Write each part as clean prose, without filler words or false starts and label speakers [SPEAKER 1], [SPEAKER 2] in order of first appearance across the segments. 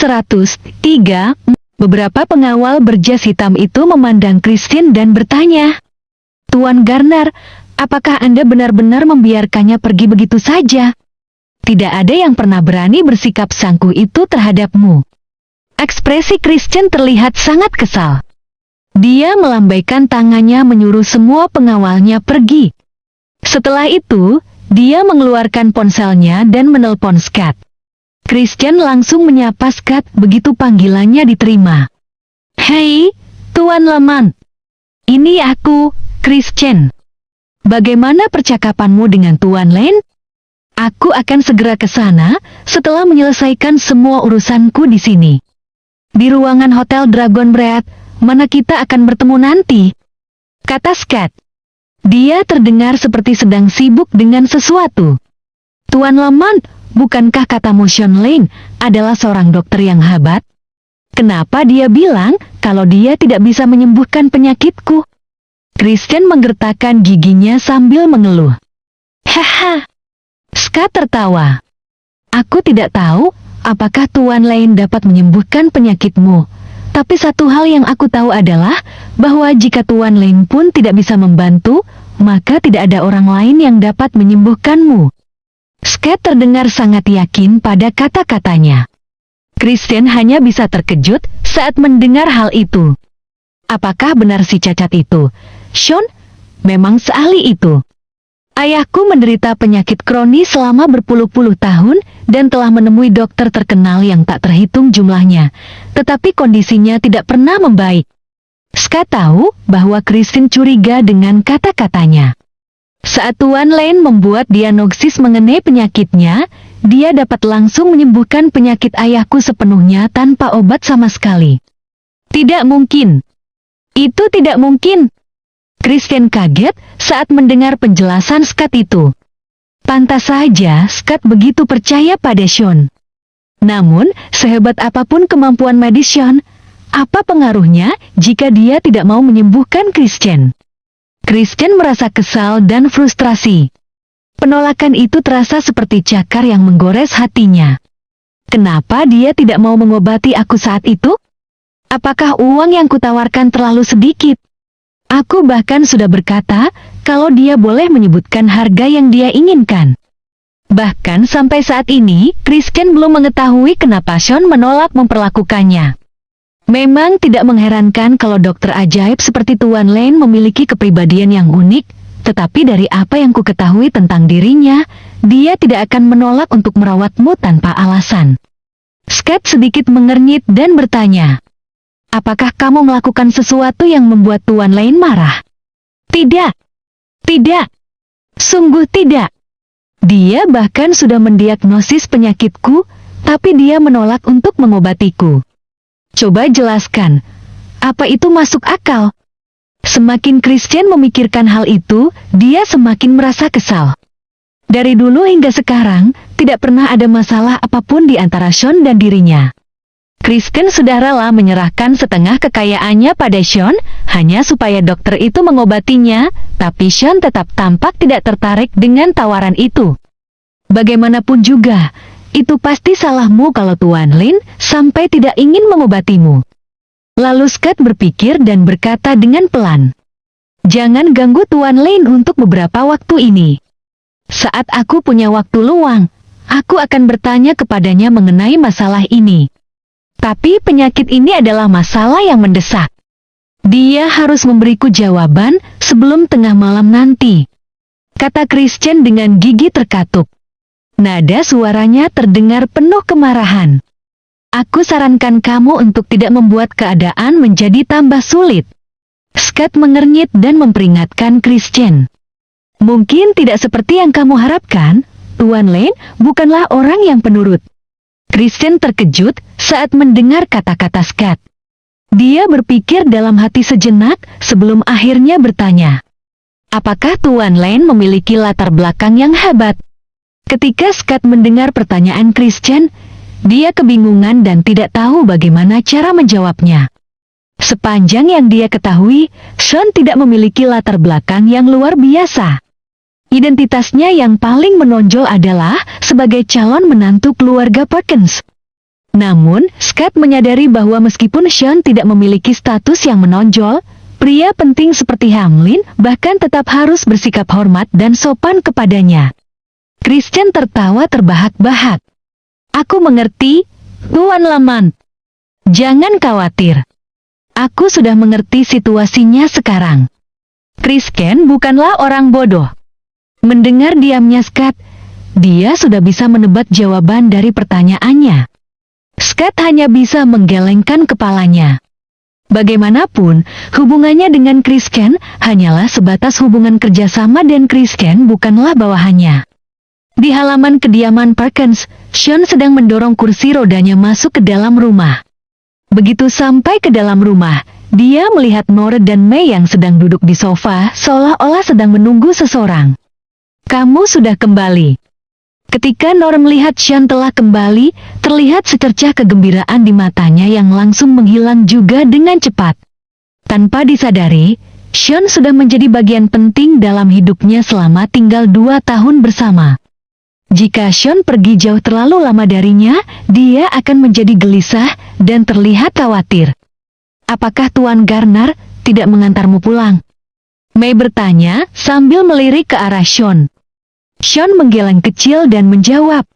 [SPEAKER 1] 103. Beberapa pengawal berjas hitam itu memandang Christian dan bertanya, "Tuan Garner, apakah Anda benar-benar membiarkannya pergi begitu saja? Tidak ada yang pernah berani bersikap sanggup itu terhadapmu." Ekspresi Christian terlihat sangat kesal. Dia melambaikan tangannya menyuruh semua pengawalnya pergi. Setelah itu, dia mengeluarkan ponselnya dan menelpon Scott. Christian langsung menyapa Scott begitu panggilannya diterima. "Hei, Tuan Lemon. Ini aku, Christian. Bagaimana percakapanmu dengan Tuan Lane? Aku akan segera ke sana setelah menyelesaikan semua urusanku di sini. Di ruangan Hotel Dragon Breath, mana kita akan bertemu nanti," kata Scott. Dia terdengar seperti sedang sibuk dengan sesuatu. "Tuan Lemon, bukankah katamu Sean Lane adalah seorang dokter yang hebat? Kenapa dia bilang kalau dia tidak bisa menyembuhkan penyakitku?" Christian menggertakkan giginya sambil mengeluh. "Haha." Scott tertawa. "Aku tidak tahu apakah Tuan Lane dapat menyembuhkan penyakitmu. Tapi satu hal yang aku tahu adalah bahwa jika Tuan Lane pun tidak bisa membantu, maka tidak ada orang lain yang dapat menyembuhkanmu." Scott terdengar sangat yakin pada kata-katanya. Christian hanya bisa terkejut saat mendengar hal itu. Apakah benar si cacat itu? Sean, memang seahli itu. Ayahku menderita penyakit kronis selama berpuluh-puluh tahun dan telah menemui dokter terkenal yang tak terhitung jumlahnya, tetapi kondisinya tidak pernah membaik. Scott tahu bahwa Christine curiga dengan kata-katanya. Saat Tuan Lane membuat diagnosis mengenai penyakitnya, dia dapat langsung menyembuhkan penyakit ayahku sepenuhnya tanpa obat sama sekali. "Tidak mungkin. Itu tidak mungkin." Christian kaget saat mendengar penjelasan Scott itu. Pantas saja Scott begitu percaya pada Sean. Namun, sehebat apapun kemampuan medis Sean, apa pengaruhnya jika dia tidak mau menyembuhkan Christian? Christian merasa kesal dan frustrasi. Penolakan itu terasa seperti cakar yang menggores hatinya. Kenapa dia tidak mau mengobati aku saat itu? Apakah uang yang kutawarkan terlalu sedikit? Aku bahkan sudah berkata kalau dia boleh menyebutkan harga yang dia inginkan. Bahkan sampai saat ini, Christian belum mengetahui kenapa Sean menolak memperlakukannya. Memang tidak mengherankan kalau dokter ajaib seperti Tuan Lane memiliki kepribadian yang unik, tetapi dari apa yang ku ketahui tentang dirinya, dia tidak akan menolak untuk merawatmu tanpa alasan. Scott sedikit mengernyit dan bertanya, "Apakah kamu melakukan sesuatu yang membuat Tuan Lane marah?" "Tidak. Tidak. Sungguh tidak. Dia bahkan sudah mendiagnosis penyakitku, tapi dia menolak untuk mengobatiku." "Coba jelaskan, apa itu masuk akal?" Semakin Christian memikirkan hal itu, dia semakin merasa kesal. Dari dulu hingga sekarang, tidak pernah ada masalah apapun di antara Sean dan dirinya. Christian sudah rela menyerahkan setengah kekayaannya pada Sean, hanya supaya dokter itu mengobatinya, tapi Sean tetap tampak tidak tertarik dengan tawaran itu. Bagaimanapun juga, itu pasti salahmu kalau Tuan Lane sampai tidak ingin mengobatimu. Lalu Scott berpikir dan berkata dengan pelan, "Jangan ganggu Tuan Lane untuk beberapa waktu ini. Saat aku punya waktu luang, aku akan bertanya kepadanya mengenai masalah ini. Tapi penyakit ini adalah masalah yang mendesak. Dia harus memberiku jawaban sebelum tengah malam nanti," kata Christian dengan gigi terkatup. Nada suaranya terdengar penuh kemarahan. "Aku sarankan kamu untuk tidak membuat keadaan menjadi tambah sulit." Scott mengernyit dan memperingatkan Christian. "Mungkin tidak seperti yang kamu harapkan, Tuan Lane bukanlah orang yang penurut." Christian terkejut saat mendengar kata-kata Scott. Dia berpikir dalam hati sejenak sebelum akhirnya bertanya, "Apakah Tuan Lane memiliki latar belakang yang hebat?" Ketika Scott mendengar pertanyaan Christian, dia kebingungan dan tidak tahu bagaimana cara menjawabnya. Sepanjang yang dia ketahui, Sean tidak memiliki latar belakang yang luar biasa. Identitasnya yang paling menonjol adalah sebagai calon menantu keluarga Perkins. Namun, Scott menyadari bahwa meskipun Sean tidak memiliki status yang menonjol, pria penting seperti Hamlin bahkan tetap harus bersikap hormat dan sopan kepadanya. Christian tertawa terbahak-bahak. "Aku mengerti, Tuan Lamont. Jangan khawatir. Aku sudah mengerti situasinya sekarang." Christian bukanlah orang bodoh. Mendengar diamnya Scott, dia sudah bisa menebak jawaban dari pertanyaannya. Scott hanya bisa menggelengkan kepalanya. Bagaimanapun, hubungannya dengan Christian hanyalah sebatas hubungan kerjasama dan Christian bukanlah bawahannya. Di halaman kediaman Perkins, Sean sedang mendorong kursi rodanya masuk ke dalam rumah. Begitu sampai ke dalam rumah, dia melihat Nora dan May yang sedang duduk di sofa seolah-olah sedang menunggu seseorang. "Kamu sudah kembali." Ketika Nora melihat Sean telah kembali, terlihat secercah kegembiraan di matanya yang langsung menghilang juga dengan cepat. Tanpa disadari, Sean sudah menjadi bagian penting dalam hidupnya selama tinggal 2 tahun bersama. Jika Sean pergi jauh terlalu lama darinya, dia akan menjadi gelisah dan terlihat khawatir. "Apakah Tuan Garner tidak mengantarmu pulang?" May bertanya sambil melirik ke arah Sean. Sean menggeleng kecil dan menjawab,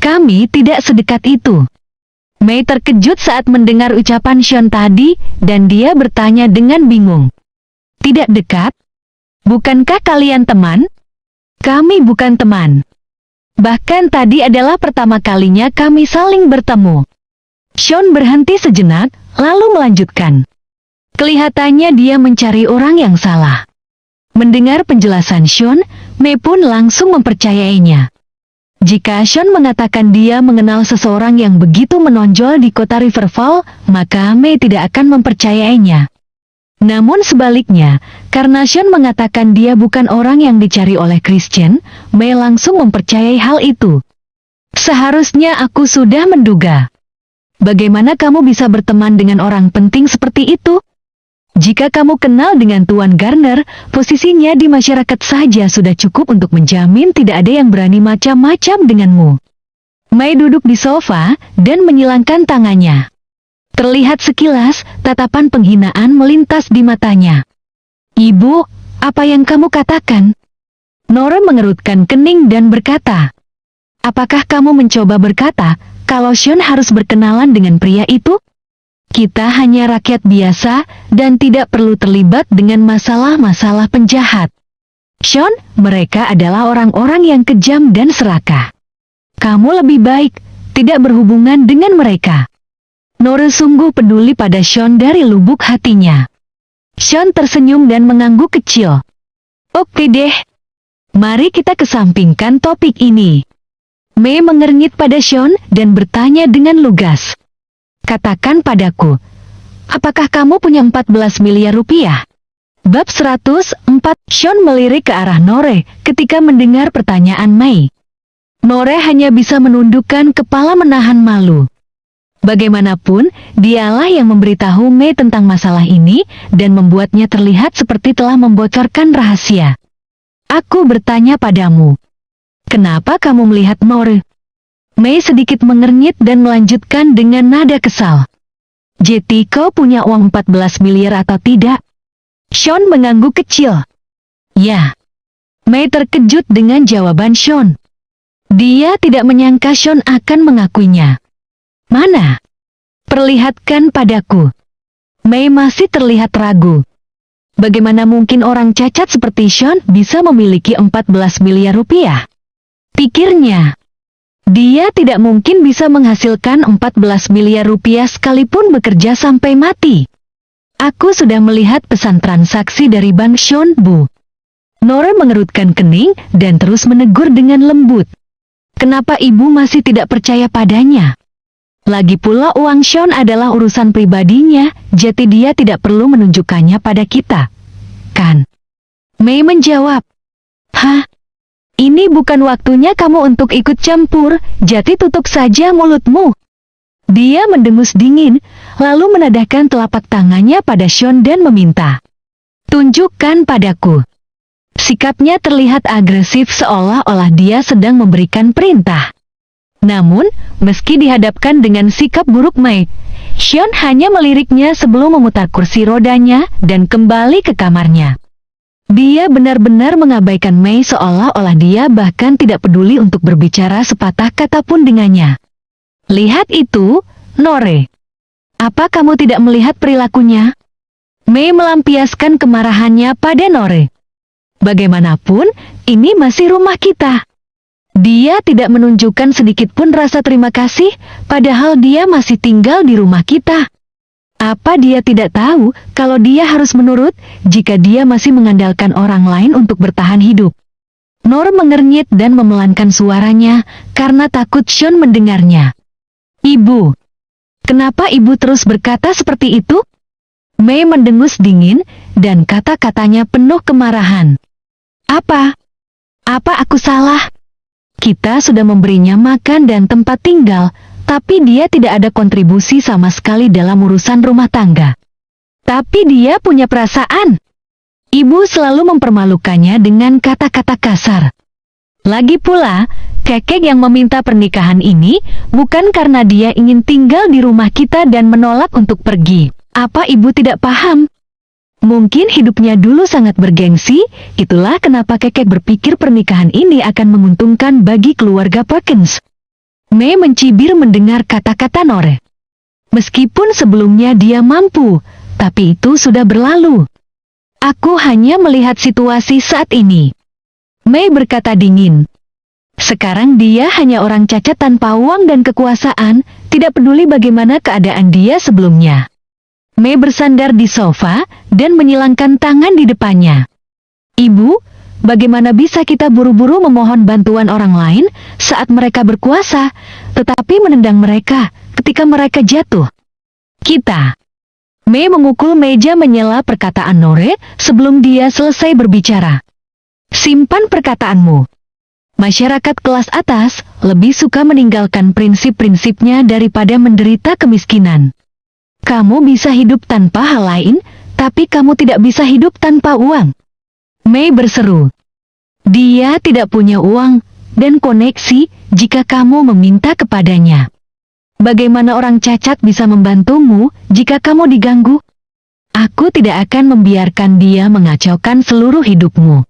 [SPEAKER 1] "Kami tidak sedekat itu." May terkejut saat mendengar ucapan Sean tadi, dan dia bertanya dengan bingung. "Tidak dekat? Bukankah kalian teman?" "Kami bukan teman. Bahkan tadi adalah pertama kalinya kami saling bertemu." Sean berhenti sejenak, lalu melanjutkan. Kelihatannya dia mencari orang yang salah. Mendengar penjelasan Sean, May pun langsung mempercayainya. Jika Sean mengatakan dia mengenal seseorang yang begitu menonjol di kota Riverfall, maka May tidak akan mempercayainya. Namun sebaliknya, karena Sean mengatakan dia bukan orang yang dicari oleh Christian, May langsung mempercayai hal itu. "Seharusnya aku sudah menduga. Bagaimana kamu bisa berteman dengan orang penting seperti itu? Jika kamu kenal dengan Tuan Garner, posisinya di masyarakat saja sudah cukup untuk menjamin tidak ada yang berani macam-macam denganmu." May duduk di sofa dan menyilangkan tangannya. Terlihat sekilas, tatapan penghinaan melintas di matanya. "Ibu, apa yang kamu katakan?" Nora mengerutkan kening dan berkata, "Apakah kamu mencoba berkata kalau Sean harus berkenalan dengan pria itu? Kita hanya rakyat biasa dan tidak perlu terlibat dengan masalah-masalah penjahat. Sean, mereka adalah orang-orang yang kejam dan serakah. Kamu lebih baik tidak berhubungan dengan mereka." Nora sungguh peduli pada Sean dari lubuk hatinya. Sean tersenyum dan mengangguk kecil. "Oke deh. Mari kita kesampingkan topik ini." May mengernyit pada Sean dan bertanya dengan lugas. "Katakan padaku, apakah kamu punya 14 miliar rupiah?" Bab 104. Sean melirik ke arah Nora ketika mendengar pertanyaan May. Nora hanya bisa menundukkan kepala menahan malu. Bagaimanapun, dialah yang memberitahu May tentang masalah ini dan membuatnya terlihat seperti telah membocorkan rahasia. "Aku bertanya padamu, kenapa kamu melihat Nora?" May sedikit mengernyit dan melanjutkan dengan nada kesal. "Jetty, kau punya uang 14 miliar atau tidak?" Sean mengangguk kecil. "Ya." May terkejut dengan jawaban Sean. Dia tidak menyangka Sean akan mengakuinya. "Mana? Perlihatkan padaku." May masih terlihat ragu. Bagaimana mungkin orang cacat seperti Sean bisa memiliki 14 miliar rupiah? Pikirnya. Dia tidak mungkin bisa menghasilkan 14 miliar rupiah sekalipun bekerja sampai mati. "Aku sudah melihat pesan transaksi dari Bank Sean, Bu." Nora mengerutkan kening dan terus menegur dengan lembut. Kenapa ibu masih tidak percaya padanya? Lagi pula uang Sean adalah urusan pribadinya, jadi dia tidak perlu menunjukkannya pada kita. Kan? May menjawab. "Hah? Ini bukan waktunya kamu untuk ikut campur, jadi tutup saja mulutmu." Dia mendengus dingin, lalu menadahkan telapak tangannya pada Sean dan meminta, "Tunjukkan padaku." Sikapnya terlihat agresif seolah-olah dia sedang memberikan perintah. Namun, meski dihadapkan dengan sikap buruk Mei, Sean hanya meliriknya sebelum memutar kursi rodanya dan kembali ke kamarnya. Dia benar-benar mengabaikan Mei seolah-olah dia bahkan tidak peduli untuk berbicara sepatah kata pun dengannya. Lihat itu, Nore. Apa kamu tidak melihat perilakunya? Mei melampiaskan kemarahannya pada Nore. Bagaimanapun, ini masih rumah kita. Dia tidak menunjukkan sedikit pun rasa terima kasih, padahal dia masih tinggal di rumah kita. Apa dia tidak tahu kalau dia harus menurut jika dia masih mengandalkan orang lain untuk bertahan hidup? Nor mengernyit dan memelankan suaranya karena takut Sean mendengarnya. Ibu, kenapa ibu terus berkata seperti itu? Mei mendengus dingin dan kata-katanya penuh kemarahan. Apa? Apa aku salah? Kita sudah memberinya makan dan tempat tinggal, tapi dia tidak ada kontribusi sama sekali dalam urusan rumah tangga. Tapi dia punya perasaan. Ibu selalu mempermalukannya dengan kata-kata kasar. Lagi pula, Kekek yang meminta pernikahan ini bukan karena dia ingin tinggal di rumah kita dan menolak untuk pergi. Apa ibu tidak paham? Mungkin hidupnya dulu sangat bergengsi, itulah kenapa Kekek berpikir pernikahan ini akan menguntungkan bagi keluarga Perkins. Mei mencibir mendengar kata-kata Nore. Meskipun sebelumnya dia mampu, tapi itu sudah berlalu. Aku hanya melihat situasi saat ini. Mei berkata dingin. Sekarang dia hanya orang cacat tanpa uang dan kekuasaan, tidak peduli bagaimana keadaan dia sebelumnya. Mei bersandar di sofa dan menyilangkan tangan di depannya. Ibu, bagaimana bisa kita buru-buru memohon bantuan orang lain saat mereka berkuasa, tetapi menendang mereka ketika mereka jatuh? Kita. Mei memukul meja menyela perkataan Nore sebelum dia selesai berbicara. Simpan perkataanmu. Masyarakat kelas atas lebih suka meninggalkan prinsip-prinsipnya daripada menderita kemiskinan. Kamu bisa hidup tanpa hal lain, tapi kamu tidak bisa hidup tanpa uang. Mei berseru. Dia tidak punya uang dan koneksi jika kamu meminta kepadanya. Bagaimana orang cacat bisa membantumu jika kamu diganggu? Aku tidak akan membiarkan dia mengacaukan seluruh hidupmu.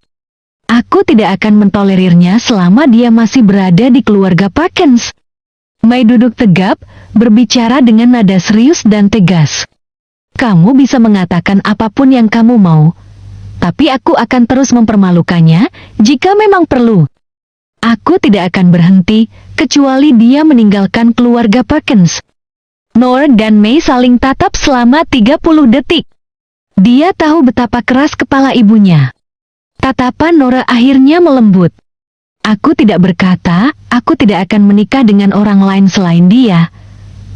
[SPEAKER 1] Aku tidak akan mentolerirnya selama dia masih berada di keluarga Perkins. Mei duduk tegap, berbicara dengan nada serius dan tegas. Kamu bisa mengatakan apapun yang kamu mau, tapi aku akan terus mempermalukannya jika memang perlu. Aku tidak akan berhenti, kecuali dia meninggalkan keluarga Perkins. Nor dan Mei saling tatap selama 30 detik. Dia tahu betapa keras kepala ibunya. Tatapan Nora akhirnya melembut. Aku tidak berkata, aku tidak akan menikah dengan orang lain selain dia.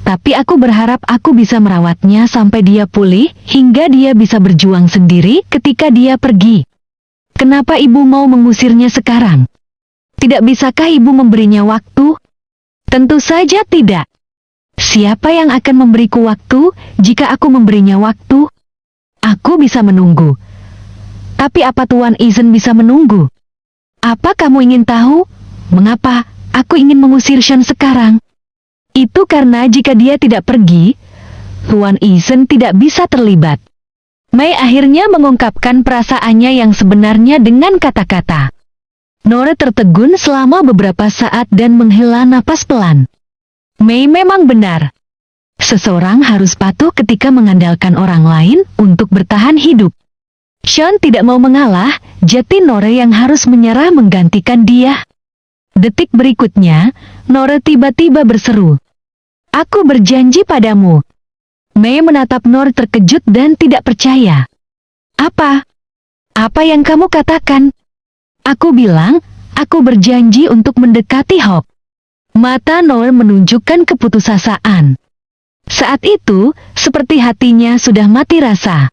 [SPEAKER 1] Tapi aku berharap aku bisa merawatnya sampai dia pulih, hingga dia bisa berjuang sendiri ketika dia pergi. Kenapa ibu mau mengusirnya sekarang? Tidak bisakah ibu memberinya waktu? Tentu saja tidak. Siapa yang akan memberiku waktu jika aku memberinya waktu? Aku bisa menunggu. Tapi apa Tuan Eason bisa menunggu? Apa kamu ingin tahu? Mengapa aku ingin mengusir Sean sekarang? Itu karena jika dia tidak pergi, Tuan Eason tidak bisa terlibat. Mei akhirnya mengungkapkan perasaannya yang sebenarnya dengan kata-kata. Nora tertegun selama beberapa saat dan menghela napas pelan. Mei memang benar. Seseorang harus patuh ketika mengandalkan orang lain untuk bertahan hidup. Sean tidak mau mengalah, jadi Nora yang harus menyerah menggantikan dia. Detik berikutnya, Nora tiba-tiba berseru. Aku berjanji padamu. Mei menatap Nora terkejut dan tidak percaya. Apa? Apa yang kamu katakan? Aku bilang, aku berjanji untuk mendekati Hawk. Mata Nora menunjukkan keputusasaan. Saat itu, seperti hatinya sudah mati rasa.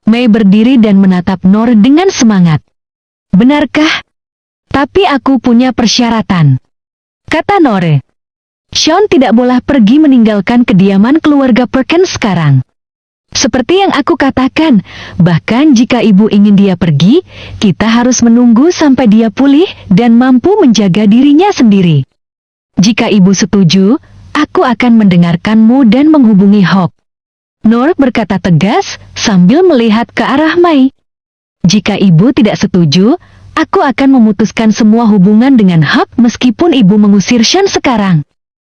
[SPEAKER 1] Mei berdiri dan menatap Nor dengan semangat. Benarkah? Tapi aku punya persyaratan. Kata Nore. Sean tidak boleh pergi meninggalkan kediaman keluarga Perkins sekarang. Seperti yang aku katakan, bahkan jika ibu ingin dia pergi, kita harus menunggu sampai dia pulih dan mampu menjaga dirinya sendiri. Jika ibu setuju, aku akan mendengarkanmu dan menghubungi Hok. Nur berkata tegas sambil melihat ke arah Mei. Jika ibu tidak setuju, aku akan memutuskan semua hubungan dengan Hok meskipun ibu mengusir Sean sekarang.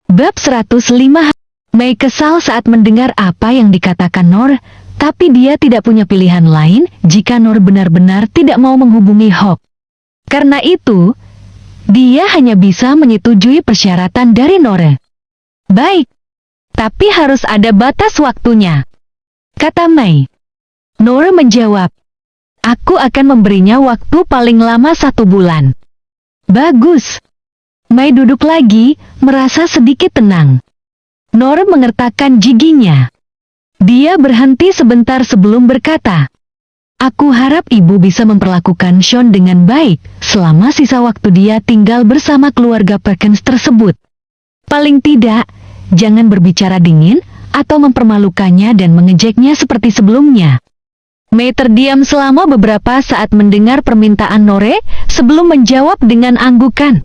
[SPEAKER 1] Bab 105. Mei kesal saat mendengar apa yang dikatakan Nur, tapi dia tidak punya pilihan lain jika Nur benar-benar tidak mau menghubungi Hok. Karena itu, dia hanya bisa menyetujui persyaratan dari Nur. Baik, tapi harus ada batas waktunya, kata Mei. Nur menjawab, aku akan memberinya waktu paling lama 1 bulan. Bagus. Mei duduk lagi, merasa sedikit tenang. Nur mengertakkan giginya. Dia berhenti sebentar sebelum berkata, aku harap ibu bisa memperlakukan Sean dengan baik selama sisa waktu dia tinggal bersama keluarga Perkins tersebut. Paling tidak, jangan berbicara dingin atau mempermalukannya dan mengejeknya seperti sebelumnya. Mei terdiam selama beberapa saat mendengar permintaan Nore sebelum menjawab dengan anggukan.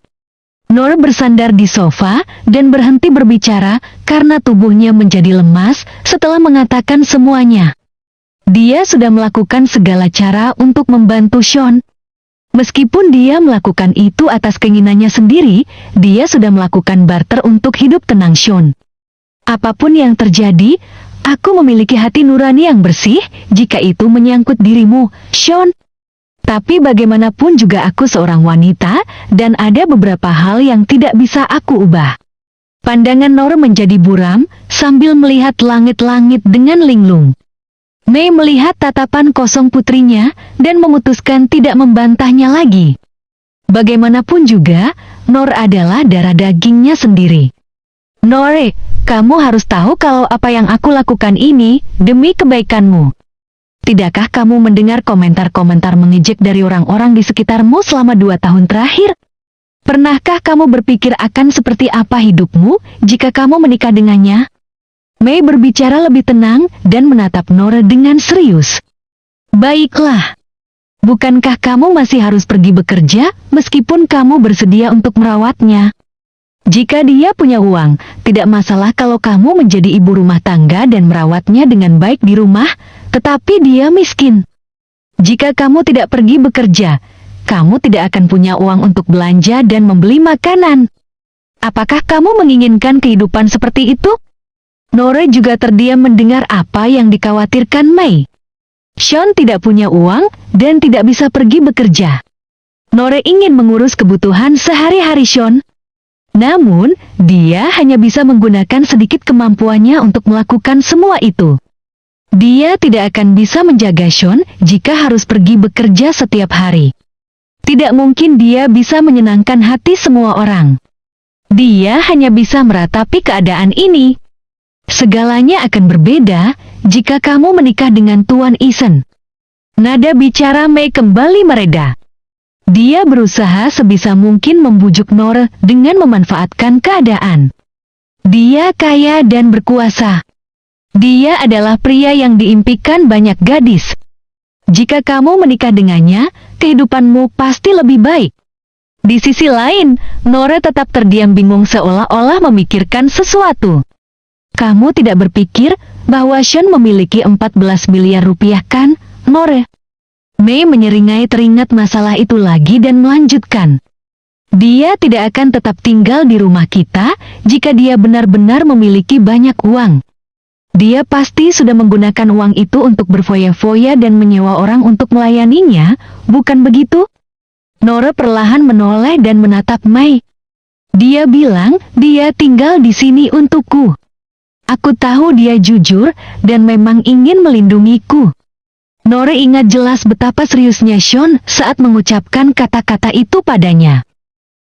[SPEAKER 1] Nore bersandar di sofa dan berhenti berbicara karena tubuhnya menjadi lemas setelah mengatakan semuanya. Dia sudah melakukan segala cara untuk membantu Sean. Meskipun dia melakukan itu atas keinginannya sendiri, dia sudah melakukan barter untuk hidup tenang Sean. Apapun yang terjadi, aku memiliki hati nurani yang bersih jika itu menyangkut dirimu, Sean. Tapi bagaimanapun juga aku seorang wanita, dan ada beberapa hal yang tidak bisa aku ubah. Pandangan Nur menjadi buram, sambil melihat langit-langit dengan linglung. Mei melihat tatapan kosong putrinya, dan memutuskan tidak membantahnya lagi. Bagaimanapun juga, Nur adalah darah dagingnya sendiri. Nore, kamu harus tahu kalau apa yang aku lakukan ini, demi kebaikanmu. Tidakkah kamu mendengar komentar-komentar mengejek dari orang-orang di sekitarmu selama 2 tahun terakhir? Pernahkah kamu berpikir akan seperti apa hidupmu jika kamu menikah dengannya? Mei berbicara lebih tenang dan menatap Nora dengan serius. Baiklah. Bukankah kamu masih harus pergi bekerja meskipun kamu bersedia untuk merawatnya? Jika dia punya uang, tidak masalah kalau kamu menjadi ibu rumah tangga dan merawatnya dengan baik di rumah, tetapi dia miskin. Jika kamu tidak pergi bekerja, kamu tidak akan punya uang untuk belanja dan membeli makanan. Apakah kamu menginginkan kehidupan seperti itu? Nora juga terdiam mendengar apa yang dikhawatirkan Mei. Sean tidak punya uang dan tidak bisa pergi bekerja. Nora ingin mengurus kebutuhan sehari-hari Sean. Namun, dia hanya bisa menggunakan sedikit kemampuannya untuk melakukan semua itu. Dia tidak akan bisa menjaga Sean jika harus pergi bekerja setiap hari. Tidak mungkin dia bisa menyenangkan hati semua orang. Dia hanya bisa meratapi keadaan ini. Segalanya akan berbeda jika kamu menikah dengan Tuan Isen. Nada bicara Mei kembali mereda. Dia berusaha sebisa mungkin membujuk Nora dengan memanfaatkan keadaan. Dia kaya dan berkuasa. Dia adalah pria yang diimpikan banyak gadis. Jika kamu menikah dengannya, kehidupanmu pasti lebih baik. Di sisi lain, Nora tetap terdiam bingung seolah-olah memikirkan sesuatu. Kamu tidak berpikir bahwa Sean memiliki 14 miliar rupiah kan, Nora? Mei menyeringai teringat masalah itu lagi dan melanjutkan. Dia tidak akan tetap tinggal di rumah kita jika dia benar-benar memiliki banyak uang. Dia pasti sudah menggunakan uang itu untuk berfoya-foya dan menyewa orang untuk melayaninya, bukan begitu? Nora perlahan menoleh dan menatap Mei. Dia bilang dia tinggal di sini untukku. Aku tahu dia jujur dan memang ingin melindungiku. Nora ingat jelas betapa seriusnya Sean saat mengucapkan kata-kata itu padanya.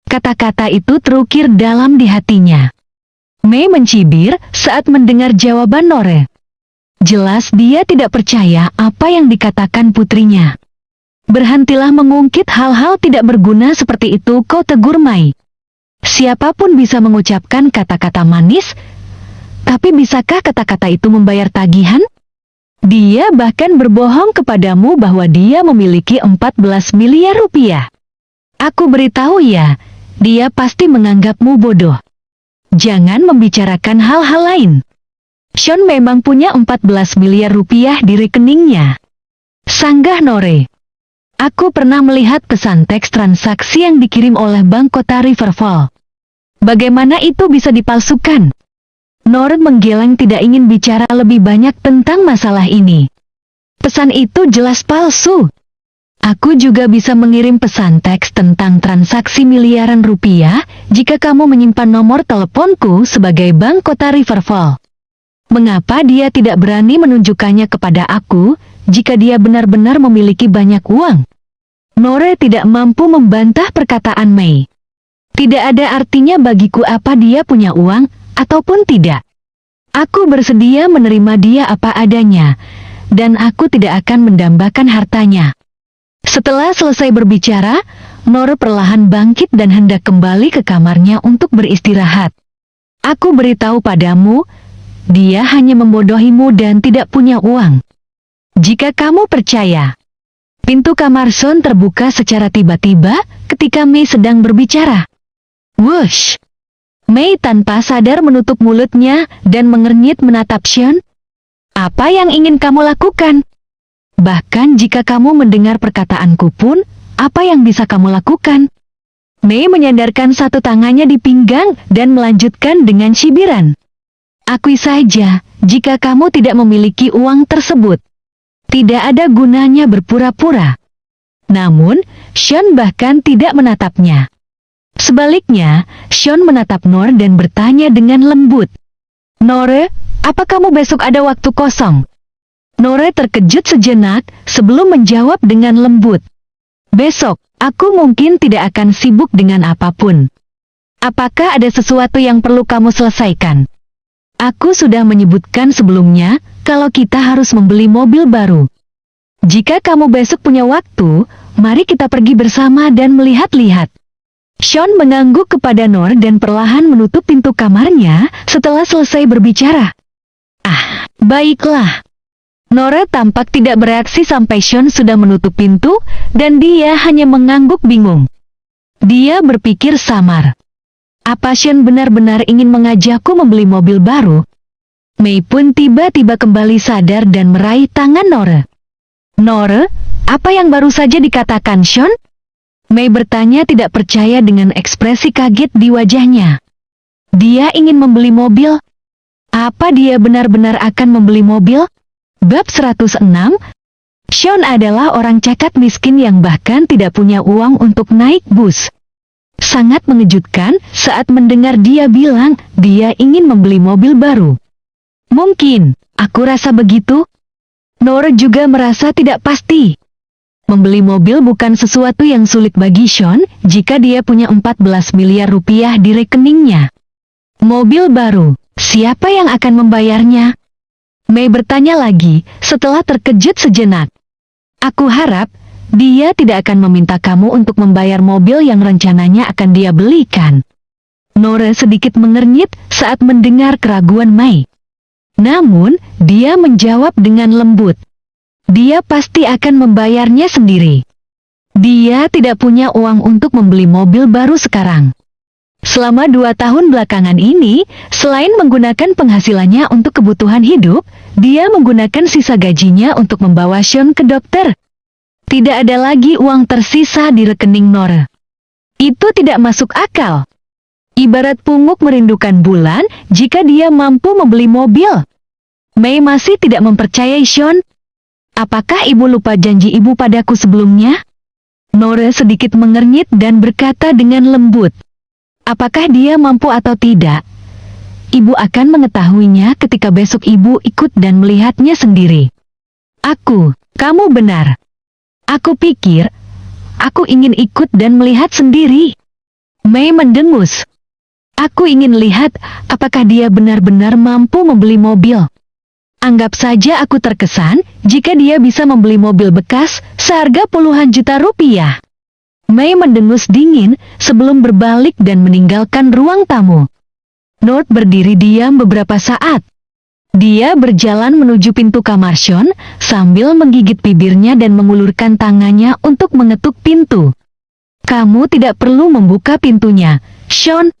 [SPEAKER 1] Kata-kata itu terukir dalam di hatinya. Mei mencibir saat mendengar jawaban Nora. Jelas dia tidak percaya apa yang dikatakan putrinya. Berhentilah mengungkit hal-hal tidak berguna seperti itu, kau tegur Mei. Siapapun bisa mengucapkan kata-kata manis, tapi bisakah kata-kata itu membayar tagihan? Dia bahkan berbohong kepadamu bahwa dia memiliki 14 miliar rupiah. Aku beritahu ya, dia pasti menganggapmu bodoh. Jangan membicarakan hal-hal lain. Sean memang punya 14 miliar rupiah di rekeningnya. Sanggah Nore. Aku pernah melihat pesan teks transaksi yang dikirim oleh Bank Kota Riverfall. Bagaimana itu bisa dipalsukan? Nore menggeleng, tidak ingin bicara lebih banyak tentang masalah ini. Pesan itu jelas palsu. Aku juga bisa mengirim pesan teks tentang transaksi miliaran rupiah jika kamu menyimpan nomor teleponku sebagai Bank Kota Riverfall. Mengapa dia tidak berani menunjukkannya kepada aku jika dia benar-benar memiliki banyak uang? Nore tidak mampu membantah perkataan Mei. Tidak ada artinya bagiku apa dia punya uang ataupun tidak. Aku bersedia menerima dia apa adanya, dan aku tidak akan mendambakan hartanya. Setelah selesai berbicara, Nore perlahan bangkit dan hendak kembali ke kamarnya untuk beristirahat. Aku beritahu padamu, dia hanya membodohimu dan tidak punya uang. Jika kamu percaya. Pintu kamar Sean terbuka secara tiba-tiba ketika Mei sedang berbicara. Wush! Mei tanpa sadar menutup mulutnya dan mengernyit menatap Sean. Apa yang ingin kamu lakukan? Bahkan jika kamu mendengar perkataanku pun, apa yang bisa kamu lakukan? Mei menyandarkan satu tangannya di pinggang dan melanjutkan dengan cibiran. Akui saja, jika kamu tidak memiliki uang tersebut. Tidak ada gunanya berpura-pura. Namun, Sean bahkan tidak menatapnya. Sebaliknya, Sean menatap Nore dan bertanya dengan lembut. Nore, apa kamu besok ada waktu kosong? Nore terkejut sejenak sebelum menjawab dengan lembut. Besok, aku mungkin tidak akan sibuk dengan apapun. Apakah ada sesuatu yang perlu kamu selesaikan? Aku sudah menyebutkan sebelumnya kalau kita harus membeli mobil baru. Jika kamu besok punya waktu, mari kita pergi bersama dan melihat-lihat. Sean mengangguk kepada Nore dan perlahan menutup pintu kamarnya setelah selesai berbicara. Ah, baiklah. Nore tampak tidak bereaksi sampai Sean sudah menutup pintu dan dia hanya mengangguk bingung. Dia berpikir samar. Apa Sean benar-benar ingin mengajakku membeli mobil baru? Mei pun tiba-tiba kembali sadar dan meraih tangan Nore. Nore, apa yang baru saja dikatakan Sean? Mei bertanya tidak percaya dengan ekspresi kaget di wajahnya. Dia ingin membeli mobil? Apa dia benar-benar akan membeli mobil? Bab 106. Sean adalah orang cacat miskin yang bahkan tidak punya uang untuk naik bus. Sangat mengejutkan saat mendengar dia bilang dia ingin membeli mobil baru. Mungkin, aku rasa begitu. Nore juga merasa tidak pasti. Membeli mobil bukan sesuatu yang sulit bagi Sean jika dia punya 14 miliar rupiah di rekeningnya. Mobil baru, siapa yang akan membayarnya? Mei bertanya lagi setelah terkejut sejenak. Aku harap dia tidak akan meminta kamu untuk membayar mobil yang rencananya akan dia belikan. Nore sedikit mengernyit saat mendengar keraguan Mei. Namun, dia menjawab dengan lembut. Dia pasti akan membayarnya sendiri. Dia tidak punya uang untuk membeli mobil baru sekarang. Selama 2 tahun belakangan ini, selain menggunakan penghasilannya untuk kebutuhan hidup, dia menggunakan sisa gajinya untuk membawa Sean ke dokter. Tidak ada lagi uang tersisa di rekening Nore. Itu tidak masuk akal. Ibarat pungut merindukan bulan jika dia mampu membeli mobil. Mei masih tidak mempercayai Sean. Apakah ibu lupa janji ibu padaku sebelumnya? Nore sedikit mengernyit dan berkata dengan lembut. Apakah dia mampu atau tidak? Ibu akan mengetahuinya ketika besok ibu ikut dan melihatnya sendiri. Kamu benar. Aku pikir, aku ingin ikut dan melihat sendiri. Mei mendengus. Aku ingin lihat apakah dia benar-benar mampu membeli mobil. Anggap saja aku terkesan jika dia bisa membeli mobil bekas seharga puluhan juta rupiah. Mei mendengus dingin sebelum berbalik dan meninggalkan ruang tamu. Nord berdiri diam beberapa saat. Dia berjalan menuju pintu kamar Sean sambil menggigit bibirnya dan mengulurkan tangannya untuk mengetuk pintu. Kamu tidak perlu membuka pintunya, Sean.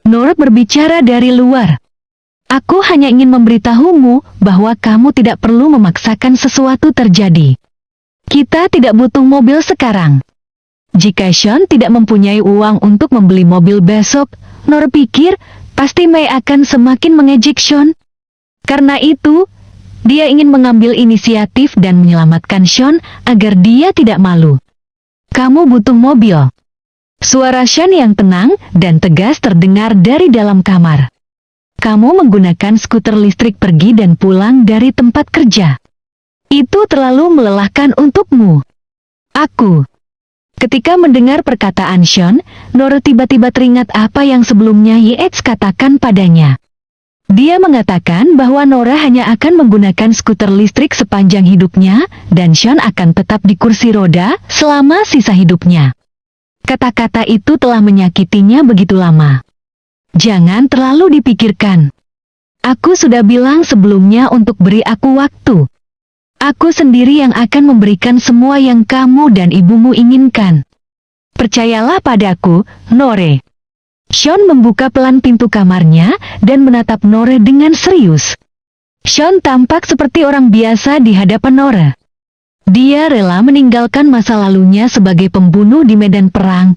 [SPEAKER 1] Nora berbicara dari luar. Aku hanya ingin memberitahumu bahwa kamu tidak perlu memaksakan sesuatu terjadi. Kita tidak butuh mobil sekarang. Jika Sean tidak mempunyai uang untuk membeli mobil besok, Nora pikir pasti Mei akan semakin mengejek Sean. Karena itu, dia ingin mengambil inisiatif dan menyelamatkan Sean agar dia tidak malu. Kamu butuh mobil. Suara Sean yang tenang dan tegas terdengar dari dalam kamar. Kamu menggunakan skuter listrik pergi dan pulang dari tempat kerja. Itu terlalu melelahkan untukmu. Aku. Ketika mendengar perkataan Sean, Nora tiba-tiba teringat apa yang sebelumnya Yeats katakan padanya. Dia mengatakan bahwa Nora hanya akan menggunakan skuter listrik sepanjang hidupnya, dan Sean akan tetap di kursi roda selama sisa hidupnya. Kata-kata itu telah menyakitinya begitu lama. Jangan terlalu dipikirkan. Aku sudah bilang sebelumnya untuk beri aku waktu. Aku sendiri yang akan memberikan semua yang kamu dan ibumu inginkan. Percayalah padaku, Nora. Sean membuka pelan pintu kamarnya dan menatap Nora dengan serius. Sean tampak seperti orang biasa di hadapan Nora. Dia rela meninggalkan masa lalunya sebagai pembunuh di medan perang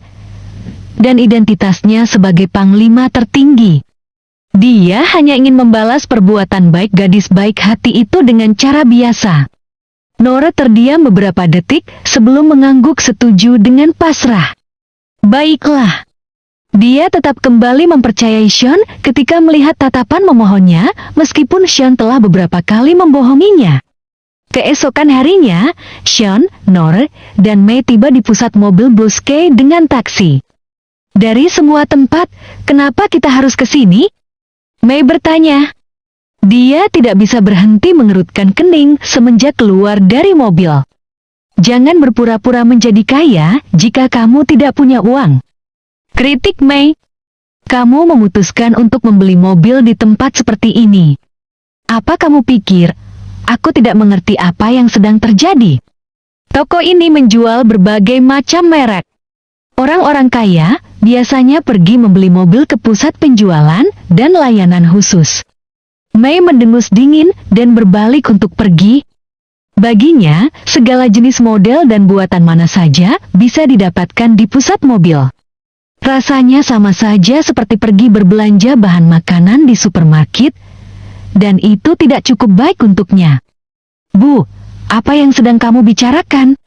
[SPEAKER 1] dan identitasnya sebagai panglima tertinggi. Dia hanya ingin membalas perbuatan baik gadis baik hati itu dengan cara biasa. Nora terdiam beberapa detik sebelum mengangguk setuju dengan pasrah. Baiklah. Dia tetap kembali mempercayai Sean ketika melihat tatapan memohonnya, meskipun Sean telah beberapa kali membohonginya. Keesokan harinya, Sean, Nora, dan Mei tiba di pusat mobil Bosque dengan taksi. Dari semua tempat, kenapa kita harus ke sini? Mei bertanya. Dia tidak bisa berhenti mengerutkan kening semenjak keluar dari mobil. Jangan berpura-pura menjadi kaya jika kamu tidak punya uang. Kritik Mei. Kamu memutuskan untuk membeli mobil di tempat seperti ini. Apa kamu pikir, aku tidak mengerti apa yang sedang terjadi? Toko ini menjual berbagai macam merek. Orang-orang kaya biasanya pergi membeli mobil ke pusat penjualan dan layanan khusus. Mei mendengus dingin dan berbalik untuk pergi. Baginya, segala jenis model dan buatan mana saja bisa didapatkan di pusat mobil. Rasanya sama saja seperti pergi berbelanja bahan makanan di supermarket, dan itu tidak cukup baik untuknya. Bu, apa yang sedang kamu bicarakan?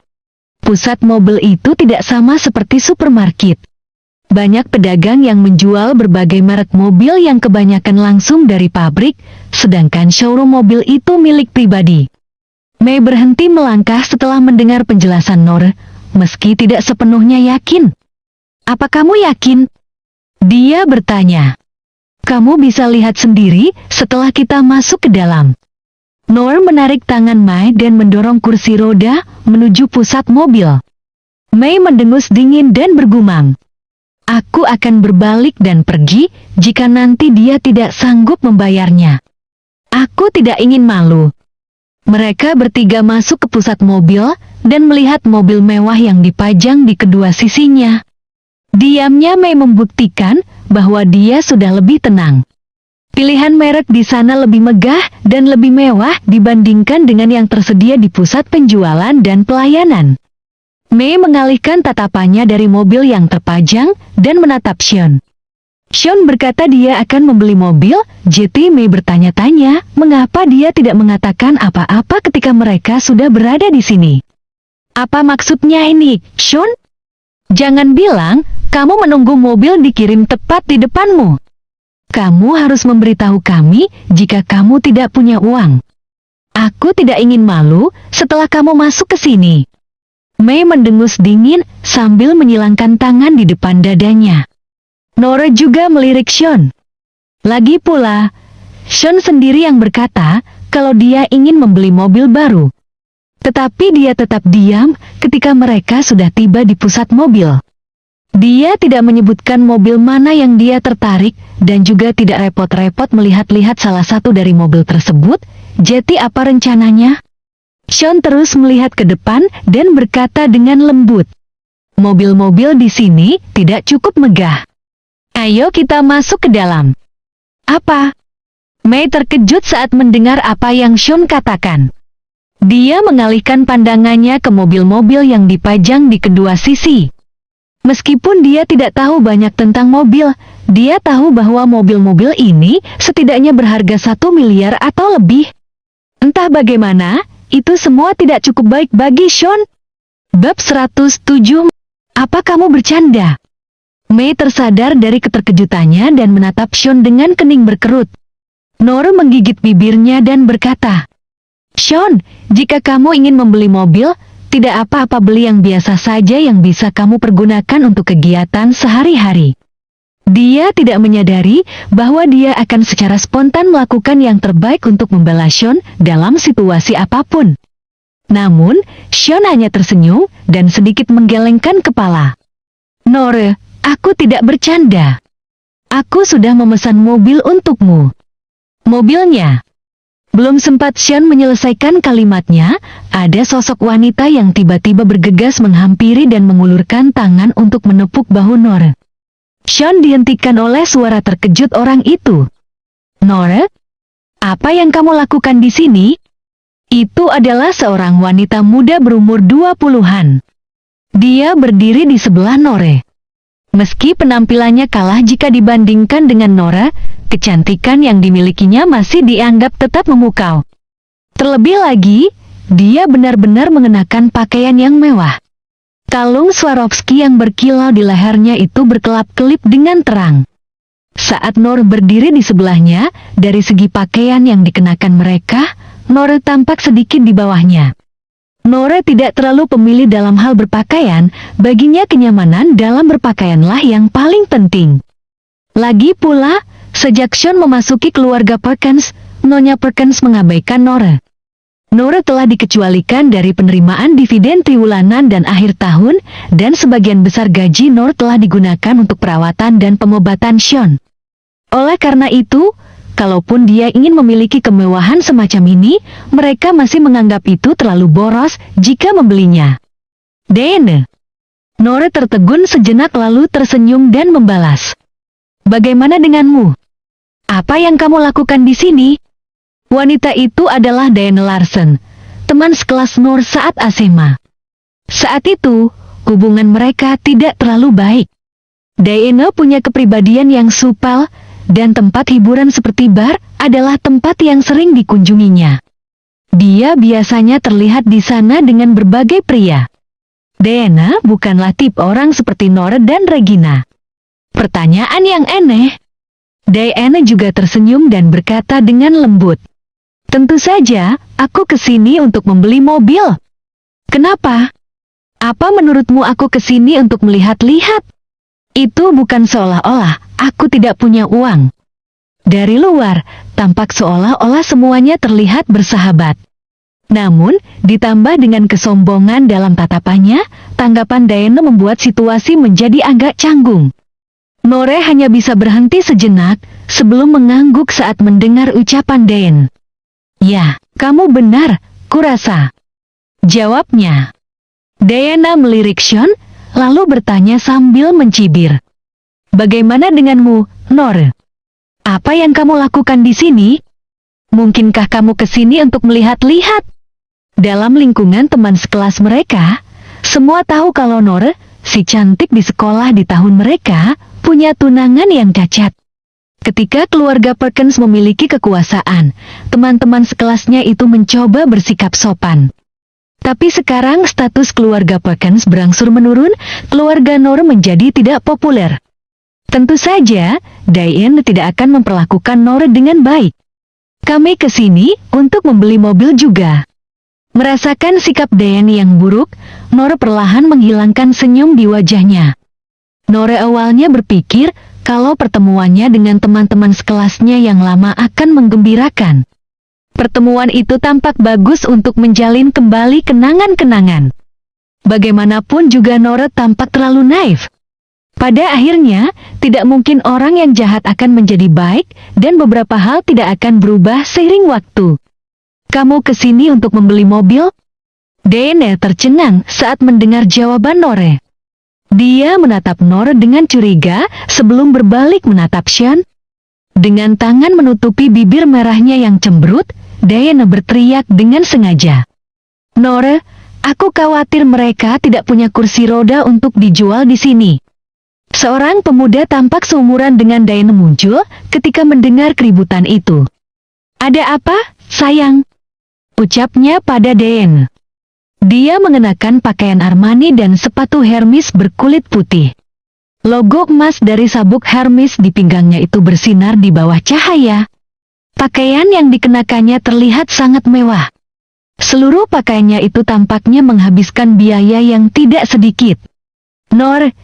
[SPEAKER 1] Pusat mobil itu tidak sama seperti supermarket. Banyak pedagang yang menjual berbagai merek mobil yang kebanyakan langsung dari pabrik, sedangkan showroom mobil itu milik pribadi. Mei berhenti melangkah setelah mendengar penjelasan Nora, meski tidak sepenuhnya yakin. Apa kamu yakin? Dia bertanya. Kamu bisa lihat sendiri setelah kita masuk ke dalam. Nora menarik tangan Mei dan mendorong kursi roda menuju pusat mobil. Mei mendengus dingin dan bergumam. Aku akan berbalik dan pergi jika nanti dia tidak sanggup membayarnya. Aku tidak ingin malu. Mereka bertiga masuk ke pusat mobil dan melihat mobil mewah yang dipajang di kedua sisinya. Diamnya Mei membuktikan bahwa dia sudah lebih tenang. Pilihan merek di sana lebih megah dan lebih mewah dibandingkan dengan yang tersedia di pusat penjualan dan pelayanan. Mei mengalihkan tatapannya dari mobil yang terpajang dan menatap Sean. Sean berkata dia akan membeli mobil, jadi Mei bertanya-tanya mengapa dia tidak mengatakan apa-apa ketika mereka sudah berada di sini. Apa maksudnya ini, Sean? Jangan bilang kamu menunggu mobil dikirim tepat di depanmu. Kamu harus memberitahu kami jika kamu tidak punya uang. Aku tidak ingin malu setelah kamu masuk ke sini. Mei mendengus dingin sambil menyilangkan tangan di depan dadanya. Nora juga melirik Sean. Lagi pula, Sean sendiri yang berkata kalau dia ingin membeli mobil baru. Tetapi dia tetap diam ketika mereka sudah tiba di pusat mobil. Dia tidak menyebutkan mobil mana yang dia tertarik dan juga tidak repot-repot melihat-lihat salah satu dari mobil tersebut. Jadi apa rencananya? Sean terus melihat ke depan dan berkata dengan lembut, mobil-mobil di sini tidak cukup megah. Ayo kita masuk ke dalam. Apa? Mei terkejut saat mendengar apa yang Sean katakan. Dia mengalihkan pandangannya ke mobil-mobil yang dipajang di kedua sisi. Meskipun dia tidak tahu banyak tentang mobil, dia tahu bahwa mobil-mobil ini setidaknya berharga 1 miliar atau lebih. Entah bagaimana, itu semua tidak cukup baik bagi Sean. Bab 107. Apa kamu bercanda? Mei tersadar dari keterkejutannya dan menatap Sean dengan kening berkerut. Nora menggigit bibirnya dan berkata, Sean, jika kamu ingin membeli mobil, tidak apa-apa, beli yang biasa saja yang bisa kamu pergunakan untuk kegiatan sehari-hari. Dia tidak menyadari bahwa dia akan secara spontan melakukan yang terbaik untuk membela Sean dalam situasi apapun. Namun, Sean hanya tersenyum dan sedikit menggelengkan kepala. Nora, aku tidak bercanda. Aku sudah memesan mobil untukmu. Mobilnya. Belum sempat Sean menyelesaikan kalimatnya, ada sosok wanita yang tiba-tiba bergegas menghampiri dan mengulurkan tangan untuk menepuk bahu Nora. Sean dihentikan oleh suara terkejut orang itu. Nora? Apa yang kamu lakukan di sini? Itu adalah seorang wanita muda berumur 20-an. Dia berdiri di sebelah Nora. Meski penampilannya kalah jika dibandingkan dengan Nora, kecantikan yang dimilikinya masih dianggap tetap memukau. Terlebih lagi, dia benar-benar mengenakan pakaian yang mewah. Kalung Swarovski yang berkilau di lehernya itu berkelap-kelip dengan terang. Saat Nora berdiri di sebelahnya, dari segi pakaian yang dikenakan mereka, Nora tampak sedikit di bawahnya. Nora tidak terlalu pemilih dalam hal berpakaian, baginya kenyamanan dalam berpakaianlah yang paling penting. Lagi pula, sejak Sean memasuki keluarga Perkins, Nyonya Perkins mengabaikan Nora. Nora telah dikecualikan dari penerimaan dividen triwulan dan akhir tahun, dan sebagian besar gaji Nora telah digunakan untuk perawatan dan pengobatan Sean. Oleh karena itu, kalaupun dia ingin memiliki kemewahan semacam ini, mereka masih menganggap itu terlalu boros jika membelinya. Diana. Nora tertegun sejenak lalu tersenyum dan membalas. Bagaimana denganmu? Apa yang kamu lakukan di sini? Wanita itu adalah Diana Larsen, teman sekelas Nora saat SMA. Saat itu, hubungan mereka tidak terlalu baik. Diana punya kepribadian yang supel, dan tempat hiburan seperti bar adalah tempat yang sering dikunjunginya. Dia biasanya terlihat di sana dengan berbagai pria. Diana bukanlah tipe orang seperti Nora dan Regina. Pertanyaan yang aneh. Diana juga tersenyum dan berkata dengan lembut. Tentu saja, aku kesini untuk membeli mobil. Kenapa? Apa menurutmu aku kesini untuk melihat-lihat? Itu bukan seolah-olah aku tidak punya uang. Dari luar, tampak seolah-olah semuanya terlihat bersahabat. Namun, ditambah dengan kesombongan dalam tatapannya, tanggapan Diana membuat situasi menjadi agak canggung. Nora hanya bisa berhenti sejenak, sebelum mengangguk saat mendengar ucapan Diana. Ya, kamu benar, kurasa. Jawabnya. Diana melirik Sean, lalu bertanya sambil mencibir. Bagaimana denganmu, Nora? Apa yang kamu lakukan di sini? Mungkinkah kamu kesini untuk melihat-lihat? Dalam lingkungan teman sekelas mereka, semua tahu kalau Nora, si cantik di sekolah di tahun mereka, punya tunangan yang cacat. Ketika keluarga Perkins memiliki kekuasaan, teman-teman sekelasnya itu mencoba bersikap sopan. Tapi sekarang status keluarga Perkins berangsur menurun, keluarga Nora menjadi tidak populer. Tentu saja, Diana tidak akan memperlakukan Nora dengan baik. Kami kesini untuk membeli mobil juga. Merasakan sikap Diana yang buruk, Nora perlahan menghilangkan senyum di wajahnya. Nora awalnya berpikir kalau pertemuannya dengan teman-teman sekelasnya yang lama akan menggembirakan. Pertemuan itu tampak bagus untuk menjalin kembali kenangan-kenangan. Bagaimanapun juga Nora tampak terlalu naif. Pada akhirnya, tidak mungkin orang yang jahat akan menjadi baik, dan beberapa hal tidak akan berubah seiring waktu. Kamu kesini untuk membeli mobil? Diana tercengang saat mendengar jawaban Nora. Dia menatap Nora dengan curiga sebelum berbalik menatap Sean. Dengan tangan menutupi bibir merahnya yang cemberut, Diana berteriak dengan sengaja. Nora, aku khawatir mereka tidak punya kursi roda untuk dijual di sini. Seorang pemuda tampak seumuran dengan Diana muncul ketika mendengar keributan itu. Ada apa, sayang? Ucapnya pada Diana. Dia mengenakan pakaian Armani dan sepatu Hermes berkulit putih. Logo emas dari sabuk Hermes di pinggangnya itu bersinar di bawah cahaya. Pakaian yang dikenakannya terlihat sangat mewah. Seluruh pakaiannya itu tampaknya menghabiskan biaya yang tidak sedikit. Nor,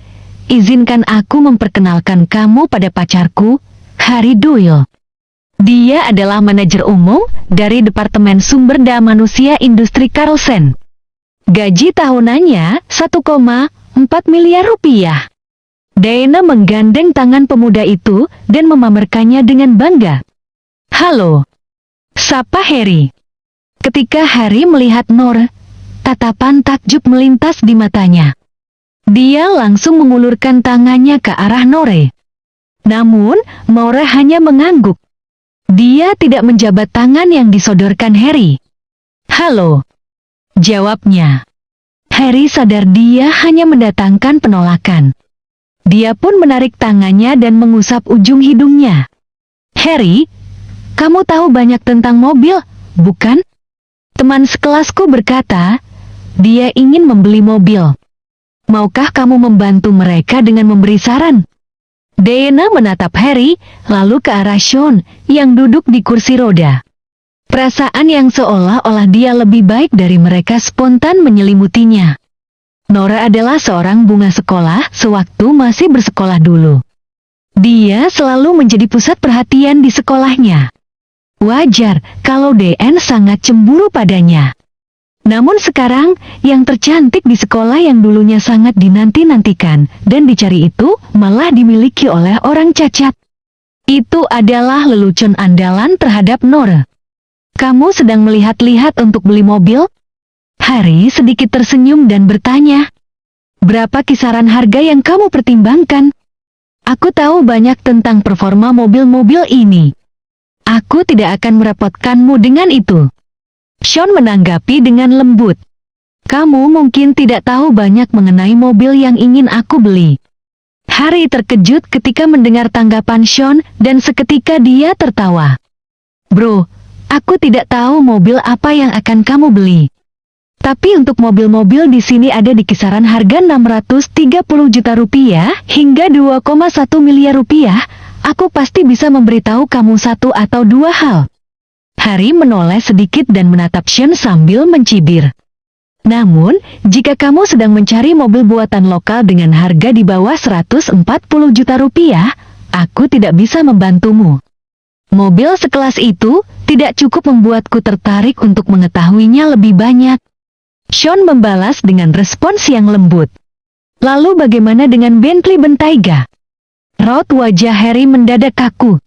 [SPEAKER 1] izinkan aku memperkenalkan kamu pada pacarku, Harry Doyle. Dia adalah manajer umum dari Departemen Sumber Daya Manusia Industri Carlsen. Gaji tahunannya 1,4 miliar rupiah. Diana menggandeng tangan pemuda itu dan memamerkannya dengan bangga. Halo, sapa Harry. Ketika Harry melihat Nora, tatapan takjub melintas di matanya. Dia langsung mengulurkan tangannya ke arah Nora. Namun, Nora hanya mengangguk. Dia tidak menjabat tangan yang disodorkan Harry. Halo, jawabnya. Harry sadar dia hanya mendatangkan penolakan. Dia pun menarik tangannya dan mengusap ujung hidungnya. Harry, kamu tahu banyak tentang mobil, bukan? Teman sekelasku berkata, dia ingin membeli mobil. Maukah kamu membantu mereka dengan memberi saran? Diana menatap Harry, lalu ke arah Sean, yang duduk di kursi roda. Perasaan yang seolah-olah dia lebih baik dari mereka spontan menyelimutinya. Nora adalah seorang bunga sekolah sewaktu masih bersekolah dulu. Dia selalu menjadi pusat perhatian di sekolahnya. Wajar kalau DN sangat cemburu padanya. Namun sekarang, yang tercantik di sekolah yang dulunya sangat dinanti-nantikan dan dicari itu malah dimiliki oleh orang cacat. Itu adalah lelucon andalan terhadap Nora. Kamu sedang melihat-lihat untuk beli mobil? Harry sedikit tersenyum dan bertanya, berapa kisaran harga yang kamu pertimbangkan? Aku tahu banyak tentang performa mobil-mobil ini. Aku tidak akan merepotkanmu dengan itu. Sean menanggapi dengan lembut. Kamu mungkin tidak tahu banyak mengenai mobil yang ingin aku beli. Harry terkejut ketika mendengar tanggapan Sean dan seketika dia tertawa. Bro, aku tidak tahu mobil apa yang akan kamu beli. Tapi untuk mobil-mobil di sini ada di kisaran harga 630 juta rupiah hingga 2,1 miliar rupiah. Aku pasti bisa memberitahu kamu satu atau dua hal. Harry menoleh sedikit dan menatap Sean sambil mencibir. Namun, jika kamu sedang mencari mobil buatan lokal dengan harga di bawah 140 juta rupiah, aku tidak bisa membantumu. Mobil sekelas itu tidak cukup membuatku tertarik untuk mengetahuinya lebih banyak. Sean membalas dengan respons yang lembut. Lalu bagaimana dengan Bentley Bentayga? Raut wajah Harry mendadak kaku.